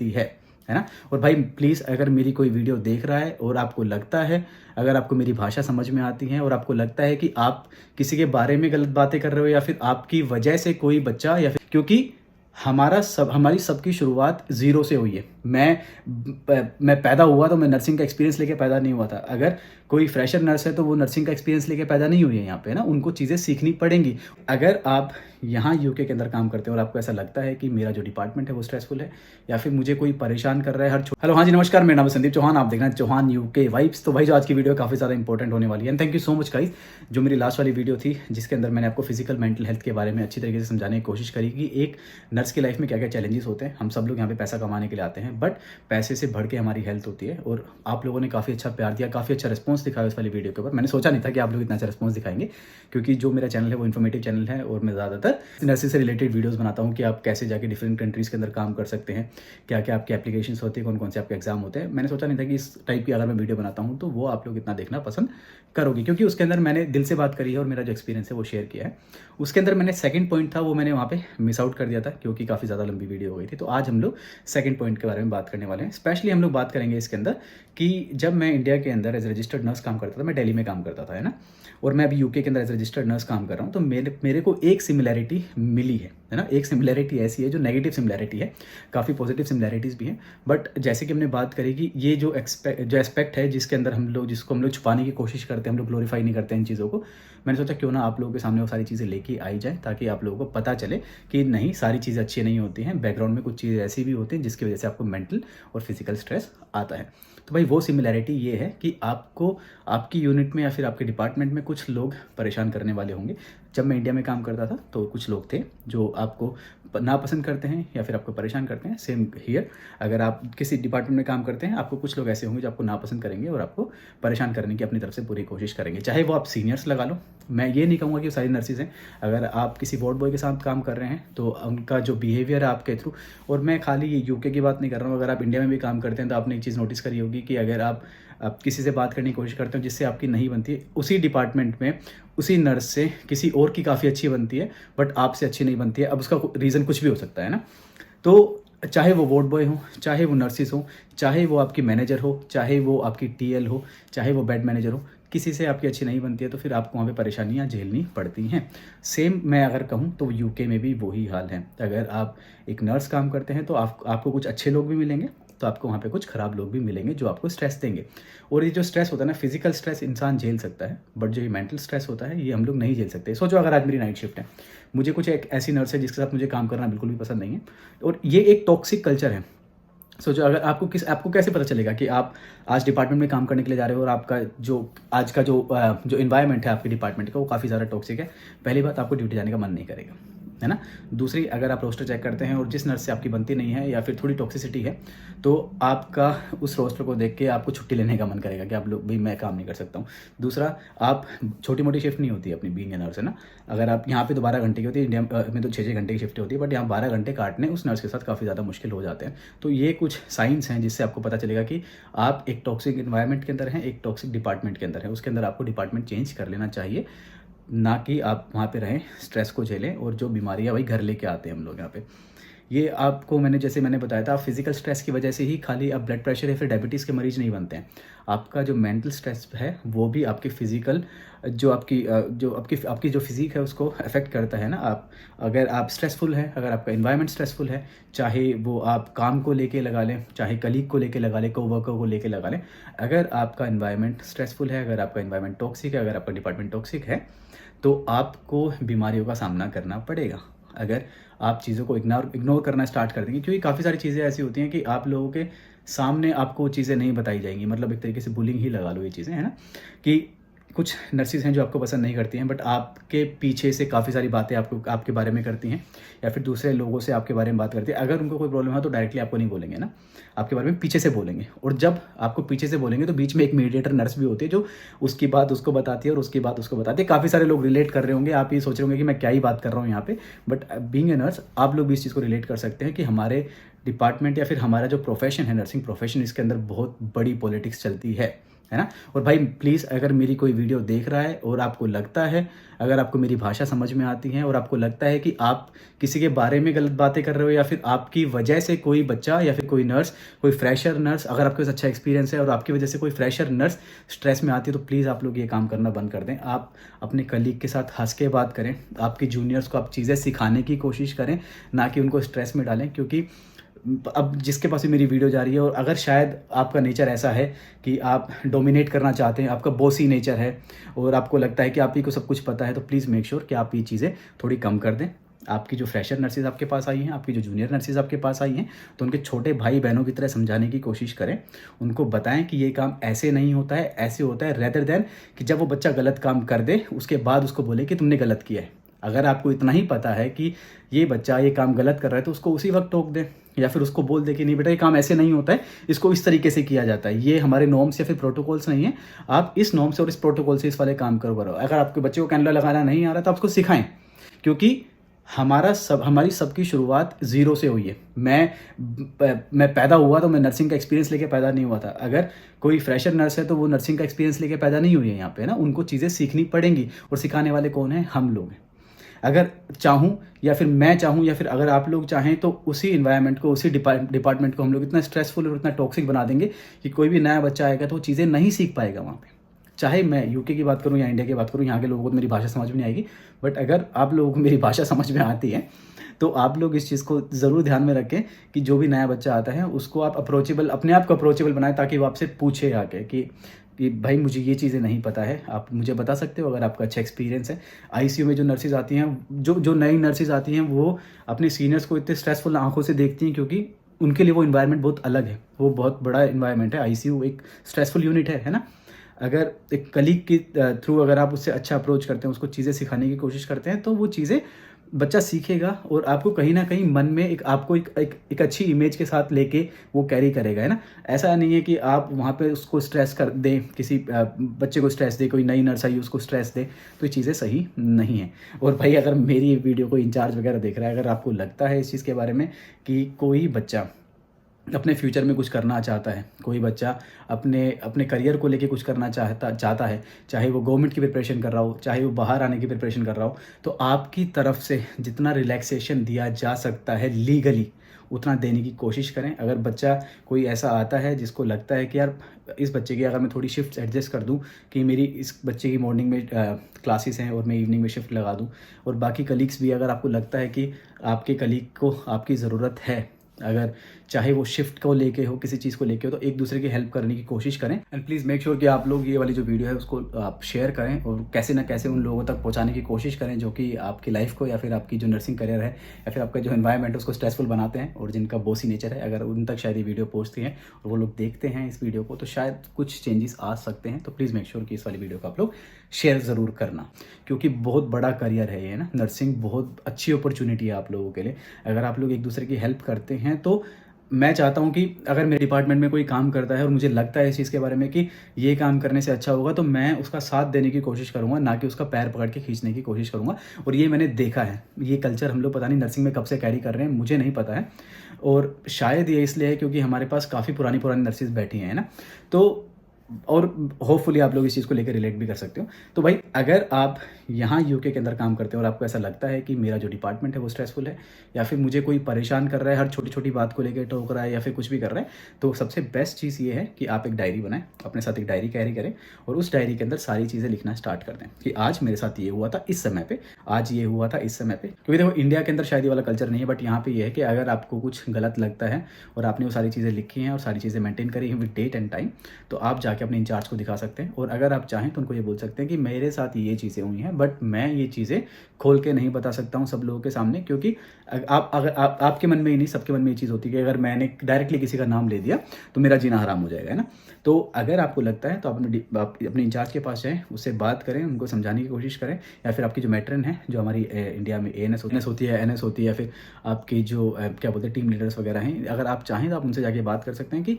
सकती है ना। और भाई प्लीज़ अगर मेरी कोई वीडियो देख रहा है और आपको लगता है, अगर आपको मेरी भाषा समझ में आती है और आपको लगता है कि आप किसी के बारे में गलत बातें कर रहे हो या फिर आपकी वजह से कोई बच्चा या फिर, क्योंकि हमारी सबकी शुरुआत ज़ीरो से हुई है। मैं पैदा हुआ तो मैं नर्सिंग का एक्सपीरियंस लेके पैदा नहीं हुआ था। अगर कोई फ्रेशर नर्स है तो वो नर्सिंग का एक्सपीरियंस लेके पैदा नहीं हुई है यहाँ पे ना, उनको चीज़ें सीखनी पड़ेंगी। अगर आप यहाँ यूके के अंदर काम करते हो और आपको ऐसा लगता है कि मेरा जो डिपार्टमेंट है वो स्ट्रेसफुल है या फिर मुझे कोई परेशान कर रहा है हेलो हाँ जी नमस्कार, मेरा नाम है संदीप चौहान, आप देखना चौहान यूके वाइब्स। तो भाई जो आज की वीडियो काफ़ी ज़्यादा इंपॉर्टेंट होने वाली है and thank you so much guys. जो मेरी लास्ट वाली वीडियो थी जिसके अंदर मैंने आपको फिजिकल मेंटल हेल्थ के बारे में अच्छी तरीके से समझाने की कोशिश करी कि एक नर्स की लाइफ में क्या क्या चैलेंजेस होते हैं। हम सब लोग यहाँ पे पैसा कमाने के लिए आते हैं, बट पैसे से बढ़ के हमारी हेल्थ होती है। और आप लोगों ने काफ़ी अच्छा प्यार दिया, काफ़ी अच्छा रिस्पॉन्स दिखाया उस वाली वीडियो के ऊपर। मैंने सोचा नहीं था कि आप लोग इतना अच्छा रिस्पॉन्स दिखाएंगे, क्योंकि जो मेरा चैनल है वो इन्फॉर्मेटिव चैनल है और मैं ज़्यादातर नर्सिंग से रिलेटेड वीडियोस बनाता हूँ कि आप कैसे जाके डिफरेंट कंट्रीज़ के अंदर काम कर सकते हैं, क्या क्या आपकी एप्लीकेशंस होती है, कौन कौन से आपके एग्जाम होते हैं। मैंने सोचा नहीं था कि इस टाइप की अगर मैं वीडियो बनाता हूँ तो वो आप लोग इतना देखना पसंद करोगे, क्योंकि उसके अंदर मैंने दिल से बात करी है और मेरा जो एक्सपीरियंस है वो शेयर किया है। उसके अंदर मैंने सेकंड पॉइंट था वो मैंने वहाँ पे मिस आउट कर दिया था, क्योंकि काफ़ी ज़्यादा लंबी वीडियो हो गई थी। तो आज हम लोग सेकंड पॉइंट के बारे में बात करने वाले हैं। स्पेशली हम लोग बात करेंगे इसके अंदर कि जब मैं इंडिया के अंदर एज रजिस्टर्ड नर्स काम करता था, मैं दिल्ली में काम करता था, है ना, और मैं अभी यूके के अंदर एज रजिस्टर्ड नर्स काम कर रहा हूँ, तो मेरे को एक सिमिलैरिटी मिली है ना। एक सिमिलैरिटी ऐसी है जो नेगेटिव सिमिलैरिटी है, काफ़ी पॉजिटिव सिमिलैरिटीज़ भी हैं, बट जैसे कि हमने बात करी कि ये जो एस्पेक्ट है जिसको हम लोग छुपाने की कोशिश करते हैं, हम लोग ग्लोरीफाई नहीं करते हैं इन चीज़ों को। मैंने सोचा क्यों ना आप लोगों के सामने वो सारी चीज़ें लेके आई जाए, ताकि आप लोगों को पता चले कि नहीं, सारी चीज़ें अच्छी नहीं होती हैं, बैकग्राउंड में कुछ चीज़ें ऐसी भी होती हैं जिसकी वजह से आपको मेंटल और फिजिकल स्ट्रेस आता है। तो भाई वो सिमिलैरिटी ये है कि आपको आपकी यूनिट में या फिर आपके डिपार्टमेंट में कुछ लोग परेशान करने वाले होंगे। जब मैं इंडिया में काम करता था तो कुछ लोग थे जो आपको नापसंद करते हैं या फिर आपको परेशान करते हैं। सेम हियर, अगर आप किसी डिपार्टमेंट में काम करते हैं, आपको कुछ लोग ऐसे होंगे जो आपको नापसंद करेंगे और आपको परेशान करने की अपनी तरफ से पूरी कोशिश करेंगे। चाहे वो आप सीनियर्स लगा लो, मैं ये नहीं कहूँगा कि सारी नर्सिस हैं। अगर आप किसी वार्ड बॉय के साथ काम कर रहे हैं तो उनका जो बिहेवियर है आपके थ्रू, और मैं खाली ये यूके की बात नहीं कर रहा हूँ, अगर आप इंडिया में भी काम करते हैं तो आपने एक चीज़ नोटिस करी होगी कि अगर आप किसी से बात करने की कोशिश करते हो जिससे आपकी नहीं बनती है, उसी डिपार्टमेंट में उसी नर्स से किसी और की काफ़ी अच्छी बनती है बट आपसे अच्छी नहीं बनती है। अब उसका रीज़न कुछ भी हो सकता है ना। तो चाहे वो वार्ड बॉय हो, चाहे वो नर्सिस हो, चाहे वो आपकी मैनेजर हो, चाहे वो आपकी टीएल हो, चाहे वो बेड मैनेजर हो, किसी से आपकी अच्छी नहीं बनती है तो फिर आपको वहाँ पे परेशानियाँ झेलनी पड़ती हैं। सेम मैं अगर कहूँ तो यूके में भी वही हाल है। अगर आप एक नर्स काम करते हैं तो आपको कुछ अच्छे लोग भी मिलेंगे, तो आपको वहाँ पे कुछ ख़राब लोग भी मिलेंगे जो आपको स्ट्रेस देंगे। और ये जो स्ट्रेस होता है ना, फिजिकल स्ट्रेस इंसान झेल सकता है, बट जो ये मेंटल स्ट्रेस होता है ये हम लोग नहीं झेल सकते। सोचो अगर आज मेरी नाइट शिफ्ट है, मुझे कुछ एक ऐसी नर्स है जिसके साथ मुझे काम करना बिल्कुल भी पसंद नहीं है, और ये एक टॉक्सिक कल्चर है। सोचो अगर आपको कैसे पता चलेगा कि आप आज डिपार्टमेंट में काम करने के लिए जा रहे हो और आपका जो आज का जो इन्वायरमेंट है आपके डिपार्टमेंट का वो काफ़ी ज़्यादा टॉक्सिक है। पहली बात, आपको ड्यूटी जाने का मन नहीं करेगा, है ना। दूसरी, अगर आप रोस्टर चेक करते हैं और जिस नर्स से आपकी बनती नहीं है या फिर थोड़ी टॉक्सिसिटी है, तो आपका उस रोस्टर को देख के आपको छुट्टी लेने का मन करेगा कि आप लोग भाई मैं काम नहीं कर सकता हूँ। दूसरा, आप छोटी मोटी शिफ्ट नहीं होती है अपनी बीइंग ए नर्स, है ना। अगर आप यहाँ पे तो 12 घंटे की होती है, इंडिया में तो 6-6 घंटे की शिफ्ट होती है, बट यहाँ 12 घंटे काटने उस नर्स के साथ काफ़ी ज़्यादा मुश्किल हो जाते हैं। तो ये कुछ साइंस हैं जिससे आपको पता चलेगा कि आप एक टॉक्सिक इन्वायरमेंट के अंदर हैं, एक टॉक्सिक डिपार्टमेंट के अंदर है। उसके अंदर आपको डिपार्टमेंट चेंज कर लेना चाहिए, ना कि आप वहाँ पे रहें, स्ट्रेस को झेलें और जो बीमारियाँ वही घर लेके आते हैं हम लोग यहाँ पे। ये आपको जैसे मैंने बताया था, फिजिकल स्ट्रेस की वजह से ही खाली आप ब्लड प्रेशर या फिर डायबिटीज़ के मरीज नहीं बनते हैं। आपका जो मेंटल स्ट्रेस है वो भी आपके फिजिकल जो आपकी जो फिजिक है उसको अफेक्ट करता है ना। अगर आप स्ट्रेसफुल हैं, अगर आपका इन्वायरमेंट स्ट्रेसफुल है, चाहे वो आप काम को लेके लगा लें, चाहे कलीग को लेके लगा लें, कोवर्कर को लेके लगा लें, अगर आपका इन्वायरमेंट स्ट्रेसफुल है, अगर आपका इन्वायरमेंट टॉक्सिक है, अगर आपका डिपार्टमेंट टॉक्सिक है, तो आपको बीमारियों का सामना करना पड़ेगा। अगर आप चीज़ों को इग्नोर करना स्टार्ट कर देंगे, क्योंकि काफ़ी सारी चीज़ें ऐसी होती हैं कि आप लोगों के सामने आपको चीज़ें नहीं बताई जाएंगी। मतलब एक तरीके से बुलिंग ही लगा लो ये चीज़ें, है ना। कि कुछ नर्सिस हैं जो आपको पसंद नहीं करती हैं, बट आपके पीछे से काफ़ी सारी बातें आपके बारे में करती हैं, या फिर दूसरे लोगों से आपके बारे में बात करती है। अगर उनको कोई प्रॉब्लम है तो डायरेक्टली आपको नहीं बोलेंगे ना, आपके बारे में पीछे से बोलेंगे। और जब आपको पीछे से बोलेंगे तो बीच में एक मीडिएटर नर्स भी होती है जो उसकी बात उसको बताती है और उसकी बात उसको बताती है। काफ़ी सारे लोग रिलेट कर रहे होंगे, आप ये सोच रहे होंगे कि मैं क्या ही बात कर रहा हूँ यहाँ पे, बट बीइंग ए नर्स आप लोग भी इस चीज़ को रिलेट कर सकते हैं कि हमारे डिपार्टमेंट या फिर हमारा जो प्रोफेशन है, नर्सिंग प्रोफेशन, इसके अंदर बहुत बड़ी पॉलिटिक्स चलती है है ना। और भाई प्लीज़ अगर मेरी कोई वीडियो देख रहा है और आपको लगता है, अगर आपको मेरी भाषा समझ में आती है और आपको लगता है कि आप किसी के बारे में गलत बातें कर रहे हो या फिर आपकी वजह से कोई बच्चा या फिर कोई नर्स, कोई फ्रेशर नर्स, अगर आपके पास अच्छा एक्सपीरियंस है और आपकी वजह से कोई फ्रेशर नर्स स्ट्रेस में आती है, तो प्लीज़ आप लोग ये काम करना बंद कर दें। आप अपने कलीग के साथ हंस के बात करें, आपकी जूनियर्स को आप चीज़ें सिखाने की कोशिश करें, ना कि उनको स्ट्रेस में डालें। क्योंकि अब जिसके पास भी मेरी वीडियो जा रही है और अगर शायद आपका नेचर ऐसा है कि आप डोमिनेट करना चाहते हैं, आपका बॉसी नेचर है और आपको लगता है कि आप ही को सब कुछ पता है, तो प्लीज़ मेक श्योर कि आप ये चीज़ें थोड़ी कम कर दें। आपकी जो फ्रेशर नर्सेज आपके पास आई हैं, आपकी जो जूनियर नर्सेज आपके पास आई हैं, तो उनके छोटे भाई बहनों की तरह समझाने की कोशिश करें। उनको बताएं कि ये काम ऐसे नहीं होता है, ऐसे होता है, रेदर देन कि जब वो बच्चा गलत काम कर दे उसके बाद उसको बोले कि तुमने गलत किया है। अगर आपको इतना ही पता है कि ये बच्चा ये काम गलत कर रहा है, तो उसको उसी वक्त टोक दें या फिर उसको बोल दे कि नहीं बेटा ये काम ऐसे नहीं होता है, इसको इस तरीके से किया जाता है, ये हमारे नॉर्म्स या फिर प्रोटोकॉल्स नहीं है, आप इस नॉर्म से और इस प्रोटोकॉल से इस वाले काम करो। अगर आपके बच्चे को कैनला लगाना नहीं आ रहा तो आप उसको सिखाएं, क्योंकि हमारी सबकी शुरुआत ज़ीरो से हुई है। मैं पैदा हुआ तो मैं नर्सिंग का एक्सपीरियंस लेके पैदा नहीं हुआ था। अगर कोई फ्रेशर नर्स है तो वो नर्सिंग का एक्सपीरियंस लेके पैदा नहीं हुई है यहाँ पे ना, उनको चीज़ें सीखनी पड़ेंगी और सिखाने वाले कौन हैं? हम लोग हैं। अगर चाहूँ या फिर मैं चाहूँ या फिर अगर आप लोग चाहें तो उसी इन्वायरमेंट को, उसी डिपार्टमेंट को हम लोग इतना स्ट्रेसफुल और इतना टॉक्सिक बना देंगे कि कोई भी नया बच्चा आएगा तो वो चीज़ें नहीं सीख पाएगा वहाँ पे। चाहे मैं यूके की बात करूँ या इंडिया की बात करूँ, यहाँ के लोगों को मेरी भाषा समझ में नहीं आएगी, बट अगर आप लोगों को मेरी भाषा समझ में आती है तो आप लोग इस चीज़ को ज़रूर ध्यान में रखें कि जो भी नया बच्चा आता है उसको आप अप्रोचेबल, अपने आप को अप्रोचेबल बनाएं, ताकि वो आपसे पूछे आके कि भाई मुझे ये चीज़ें नहीं पता है, आप मुझे बता सकते हो अगर आपका अच्छा एक्सपीरियंस है। आईसीयू में जो नर्सेज आती हैं, जो नई नर्सेज आती हैं, वो अपने सीनियर्स को इतने स्ट्रेसफुल आंखों से देखती हैं क्योंकि उनके लिए वो इन्वायरमेंट बहुत अलग है, वो बहुत बड़ा इन्वायरमेंट है। आईसीयू एक स्ट्रेसफुल यूनिट है ना। अगर एक कलीग के थ्रू अगर आप उससे अच्छा अप्रोच करते हैं, उसको चीज़ें सिखाने की कोशिश करते हैं, तो वो चीज़ें बच्चा सीखेगा और आपको कहीं ना कहीं मन में आपको एक अच्छी इमेज के साथ लेके वो कैरी करेगा, है ना। ऐसा नहीं है कि आप वहाँ पे उसको स्ट्रेस कर दें, किसी बच्चे को स्ट्रेस दे, कोई नई नर्स आई उसको स्ट्रेस दे, तो ये चीज़ें सही नहीं है। और भाई अगर मेरी वीडियो को इंचार्ज वगैरह देख रहा है, अगर आपको लगता है इस चीज़ के बारे में कि कोई बच्चा अपने फ्यूचर में कुछ करना चाहता है, कोई बच्चा अपने करियर को लेके कुछ करना चाहता है, चाहे वो गवर्नमेंट की प्रिपरेशन कर रहा हो, चाहे वो बाहर आने की प्रिपरेशन कर रहा हो, तो आपकी तरफ से जितना रिलैक्सेशन दिया जा सकता है लीगली उतना देने की कोशिश करें। अगर बच्चा कोई ऐसा आता है जिसको लगता है कि यार इस बच्चे की अगर मैं थोड़ी शिफ्ट एडजस्ट कर दूं, कि मेरी इस बच्चे की मॉर्निंग में क्लासेस हैं और मैं इवनिंग में शिफ्ट लगा दूं, और बाकी कलीग्स भी, अगर आपको लगता है कि आपके कलीग को आपकी ज़रूरत है, अगर चाहे वो शिफ्ट को लेके हो, किसी चीज़ को लेके हो, तो एक दूसरे की हेल्प करने की कोशिश करें। एंड प्लीज़ मेक श्योर कि आप लोग ये वाली जो वीडियो है उसको आप शेयर करें और कैसे ना कैसे उन लोगों तक पहुंचाने की कोशिश करें जो कि आपकी लाइफ को या फिर आपकी जो नर्सिंग करियर है या फिर आपका जो एनवायरनमेंट है उसको स्ट्रेसफुल बनाते हैं, और जिनका बॉसी नेचर है, अगर उन तक शायद ये वीडियो पहुँचती है और वो लोग देखते हैं इस वीडियो को, तो शायद कुछ चेंजेस आ सकते हैं। तो प्लीज़ मेक श्योर कि इस वाली वीडियो को आप लोग शेयर ज़रूर करना, क्योंकि बहुत बड़ा करियर है ये ना। नर्सिंग बहुत अच्छी अपॉर्चुनिटी है आप लोगों के लिए। अगर आप लोग एक दूसरे की हेल्प करते हैं, तो मैं चाहता हूँ कि अगर मेरे डिपार्टमेंट में कोई काम करता है और मुझे लगता है इस चीज़ के बारे में कि ये काम करने से अच्छा होगा, तो मैं उसका साथ देने की कोशिश करूँगा, ना कि उसका पैर पकड़ के खींचने की कोशिश करूँगा। और ये मैंने देखा है, ये कल्चर हम लोग पता नहीं नर्सिंग में कब से कैरी कर रहे हैं, मुझे नहीं पता है, और शायद ये इसलिए है क्योंकि हमारे पास काफ़ी पुरानी नर्सेज बैठी हैं ना। तो और होपफुली आप लोग इस चीज़ को लेकर रिलेट भी कर सकते हो। तो भाई अगर आप यहाँ यूके के अंदर काम करते हो और आपको ऐसा लगता है कि मेरा जो डिपार्टमेंट है वो स्ट्रेसफुल है, या फिर मुझे कोई परेशान कर रहा है, हर छोटी छोटी बात को लेकर टोक रहा है या फिर कुछ भी कर रहा है, तो सबसे बेस्ट चीज़ ये है कि आप एक डायरी बनाएं, अपने साथ एक डायरी कैरी करें और उस डायरी के अंदर सारी चीज़ें लिखना स्टार्ट कर दें कि आज मेरे साथ ये हुआ था इस समय पे, आज ये हुआ था इस समय पे। क्योंकि देखो इंडिया के अंदर शायद ये वाला कल्चर नहीं है, बट यहाँ पे ये है कि अगर आपको कुछ गलत लगता है और आपने वो सारी चीज़ें लिखी हैं और सारी चीज़ें मेंटेन करी हैं विद डेट एंड टाइम, तो आप जाके अपने इंचार्ज को दिखा सकते हैं। और अगर आप चाहें तो उनको ये बोल सकते हैं कि मेरे साथ ये चीज़ें हुई हैं, बट मैं ये चीज़ें खोल के नहीं बता सकता हूँ सब लोगों के सामने, क्योंकि आपके मन में ही नहीं, सबके मन में ये चीज़ होती है कि अगर मैंने डायरेक्टली किसी का नाम ले दिया तो मेरा जीना हराम हो जाएगा, है ना। तो अगर आपको लगता है तो आप अपने इंचार्ज के पास जाएँ, उससे बात करें, उनको समझाने की कोशिश करें, या फिर आपकी जो मैट्रन है, जो हमारी इंडिया में ANS होती है, NS होती है, या फिर आपकी जो क्या बोलते हैं टीम लीडर्स वगैरह हैं, अगर आप चाहें तो आप उनसे जाके बात कर सकते हैं कि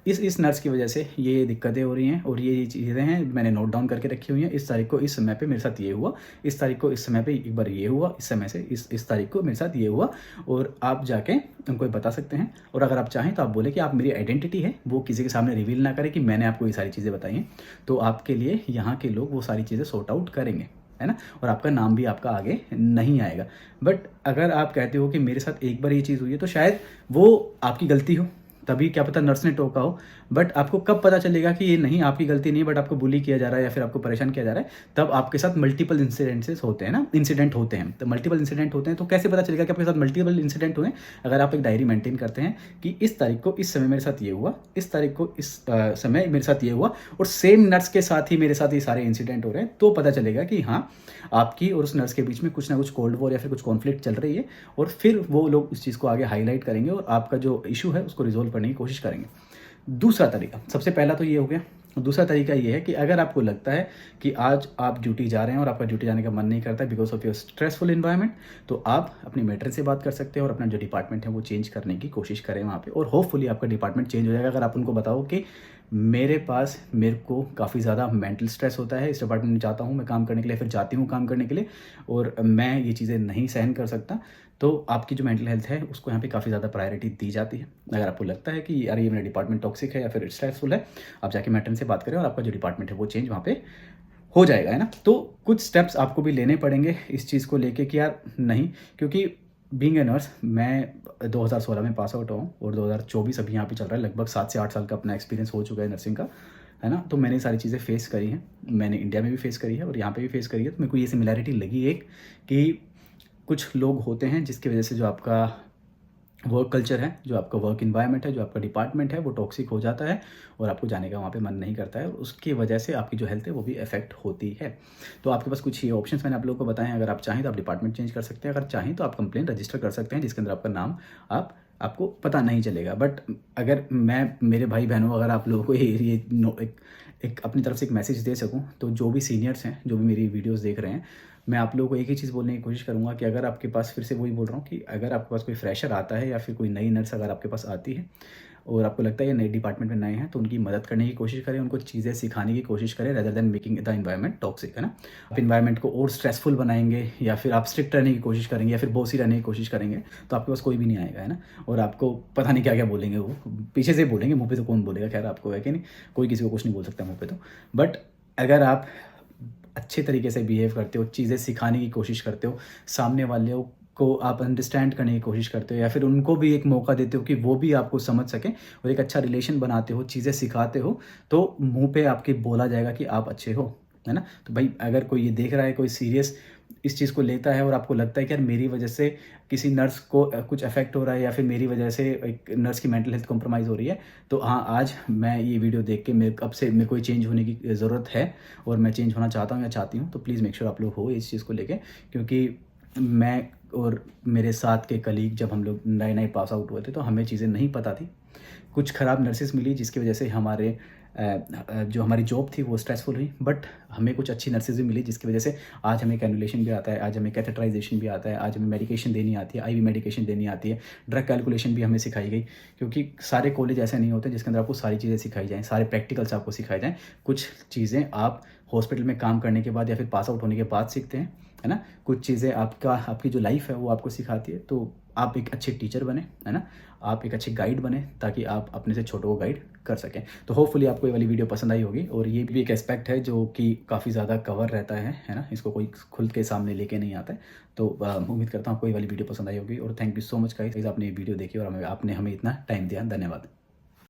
इस नर्स की वजह से ये दिक्कतें हो रही हैं और ये चीज़ें हैं मैंने नोट डाउन करके रखी हुई हैं। इस तारीख को इस समय पे मेरे साथ ये हुआ, इस तारीख को इस समय पे एक बार ये हुआ, इस समय से इस तारीख को मेरे साथ ये हुआ। और आप जाके उनको बता सकते हैं। और अगर आप चाहें तो आप बोले कि आप मेरी आइडेंटिटी है वो किसी के सामने रिवील ना करें कि मैंने आपको ये सारी चीज़ें बताई हैं, तो आपके लिए यहाँ के लोग वो सारी चीज़ें सॉर्ट आउट करेंगे, है ना। और आपका नाम भी आपका आगे नहीं आएगा। बट अगर आप कहते हो कि मेरे साथ एक बार ये चीज़ हुई है, तो शायद वो आपकी गलती हो, तभी क्या पता नर्स ने टोका हो। बट आपको कब पता चलेगा कि ये नहीं आपकी गलती नहीं है, बट आपको बुली किया जा रहा है या फिर आपको परेशान किया जा रहा है, तब आपके साथ मल्टीपल इंसिडेंसेस होते हैं ना, इंसिडेंट होते हैं। तो मल्टीपल इंसिडेंट होते हैं तो कैसे पता चलेगा कि आपके साथ मल्टीपल इंसिडेंट हुए? अगर आप एक डायरी मेंटेन करते हैं कि इस तारीख को इस समय मेरे साथ ये हुआ, इस तारीख को इस समय मेरे साथ ये हुआ, और सेम नर्स के साथ ही मेरे साथ ये सारे इंसिडेंट हो रहे हैं, तो पता चलेगा कि हाँ, आपकी और उस नर्स के बीच में कुछ ना कुछ कोल्ड वॉर या फिर कुछ कॉन्फ्लिक्ट चल रही है। और फिर वो लोग उस चीज़ को आगे हाईलाइट करेंगे और आपका जो इशू है उसको रिजोल्व करने की कोशिश करेंगे। दूसरा तरीका, सबसे पहला तो ये हो गया। दूसरा तरीका ये है कि अगर आपको लगता है कि आज आप ड्यूटी जा रहे हैं और आपका ड्यूटी जाने का मन नहीं करता because of your stressful environment, तो आप अपनी मेट्रन से बात कर सकते हैं और अपना जो डिपार्टमेंट है वो चेंज करने की कोशिश करें वहाँ पे, और होपफुली आपका डिपार्टमेंट चेंज हो जाएगा। अगर आप उनको बताओ कि मेरे को काफ़ी ज़्यादा मेंटल स्ट्रेस होता है, इस डिपार्टमेंट में जाता हूँ मैं काम करने के लिए, फिर जाती हूँ काम करने के लिए, और मैं ये चीज़ें नहीं सहन कर सकता, तो आपकी जो मेंटल हेल्थ है उसको यहाँ पे काफ़ी ज़्यादा प्रायोरिटी दी जाती है। अगर आपको लगता है कि यार ये मेरा डिपार्टमेंट टॉक्सिक है या फिर स्ट्रेसफुल है, आप जाके मेट्रन से बात करें और आपका जो डिपार्टमेंट है वो चेंज वहाँ पे हो जाएगा, है ना। तो कुछ स्टेप्स आपको भी लेने पड़ेंगे इस चीज़ को लेके कि यार नहीं, क्योंकि बीइंग ए नर्स मैं 2016 में पास आउट हूँ और 2024 अभी यहाँ पे चल रहा है, लगभग 7 से 8 साल का अपना एक्सपीरियंस हो चुका है नर्सिंग का, है ना। तो मैंने सारी चीज़ें फेस करी हैं, मैंने इंडिया में भी फेस करी है और यहाँ पे भी फेस करी है। तो मेरे को ये सिमिलैरिटी लगी एक कि कुछ लोग होते हैं जिसकी वजह से जो आपका वर्क कल्चर है, जो आपका वर्क इन्वायरमेंट है, जो आपका डिपार्टमेंट है वो टॉक्सिक हो जाता है और आपको जाने का वहाँ पे मन नहीं करता है, और उसकी वजह से आपकी जो हेल्थ है वो भी इफेक्ट होती है। तो आपके पास कुछ ये ऑप्शंस मैंने आप लोगों को बताए हैं। अगर आप चाहें तो आप डिपार्टमेंट चेंज कर सकते हैं, अगर चाहें तो आप कंप्लेंट रजिस्टर कर सकते हैं जिसके अंदर आपका नाम आपको पता नहीं चलेगा। बट अगर मैं मेरे भाई बहनों, अगर आप लोगों को एक अपनी तरफ से एक मैसेज दे सकूं, तो जो भी सीनियर्स हैं जो भी मेरी वीडियोस देख रहे हैं, मैं आप लोगों को एक ही चीज़ बोलने की कोशिश करूँगा कि अगर आपके पास, फिर से वही बोल रहा हूँ कि अगर आपके पास कोई फ्रेशर आता है या फिर कोई नई नर्स अगर आपके पास आती है और आपको लगता है ये नए डिपार्टमेंट में नए हैं, तो उनकी मदद करने की कोशिश करें, उनको चीज़ें सिखाने की कोशिश करें rather than making the environment toxic, है ना। आप एनवायरनमेंट को और स्ट्रेसफुल बनाएंगे या फिर आप स्ट्रिक्ट रहने की कोशिश करेंगे या फिर बॉसी रहने की कोशिश करेंगे, तो आपके पास कोई भी नहीं आएगा, है ना। और आपको पता नहीं क्या क्या बोलेंगे, वो पीछे से बोलेंगे, मुँह पे तो कौन बोलेगा, खैर आपको है कि नहीं, कोई किसी को कुछ नहीं बोल सकता मुँह पे तो। बट अगर आप अच्छे तरीके से बिहेव करते हो, चीज़ें सिखाने की कोशिश करते हो, सामने वाले को आप अंडरस्टैंड करने की कोशिश करते हो या फिर उनको भी एक मौका देते हो कि वो भी आपको समझ सकें और एक अच्छा रिलेशन बनाते हो, चीज़ें सिखाते हो, तो मुंह पे आपके बोला जाएगा कि आप अच्छे हो, है ना। तो भाई अगर कोई ये देख रहा है, कोई सीरियस इस चीज़ को लेता है और आपको लगता है कि यार मेरी वजह से किसी नर्स को कुछ अफेक्ट हो रहा है या फिर मेरी वजह से एक नर्स की मेंटल हेल्थ कॉम्प्रोमाइज़ हो रही है, तो हाँ, आज मैं ये वीडियो देख के मेरे को चेंज होने की ज़रूरत है और मैं चेंज होना चाहता हूँ या चाहती हूँ, तो प्लीज़ मेक श्योर आप लोग हो इस चीज़ को लेके। क्योंकि मैं और मेरे साथ के कलीग जब हम लोग नए पास आउट हुए थे तो हमें चीज़ें नहीं पता थी, कुछ ख़राब नर्सेस मिली जिसकी वजह से जो हमारी जॉब थी वो स्ट्रेसफुल हुई, बट हमें कुछ अच्छी नर्सेज भी मिली जिसकी वजह से आज हमें कैनुलेशन भी आता है, आज हमें कैथेटराइजेशन भी आता है, आज हमें मेडिकेशन देनी आती है, आईवी मेडिकेशन देनी आती है, ड्रग कैलकुलेशन भी हमें सिखाई गई। क्योंकि सारे कॉलेज ऐसे नहीं होते जिसके अंदर आपको सारी चीज़ें सिखाई जाएँ, सारे प्रैक्टिकल्स आपको सिखाए जाएँ। कुछ चीज़ें आप हॉस्पिटल में काम करने के बाद या फिर पास आउट होने के बाद सीखते हैं, है ना। कुछ चीज़ें आपकी जो लाइफ है वो आपको सिखाती है। तो आप एक अच्छे टीचर बने, है ना, आप एक अच्छे गाइड बने ताकि आप अपने से छोटों को गाइड कर सकें। तो होपफुली आपको ये वाली वीडियो पसंद आई होगी, और ये भी एक एस्पेक्ट है जो कि काफ़ी ज़्यादा कवर रहता है ना, इसको कोई खुल के सामने लेके नहीं आता है। तो उम्मीद करता हूँ आपको ये वाली वीडियो पसंद आई होगी, और thank you so much guys, आपने ये वीडियो देखी और आपने हमें इतना टाइम दिया। धन्यवाद।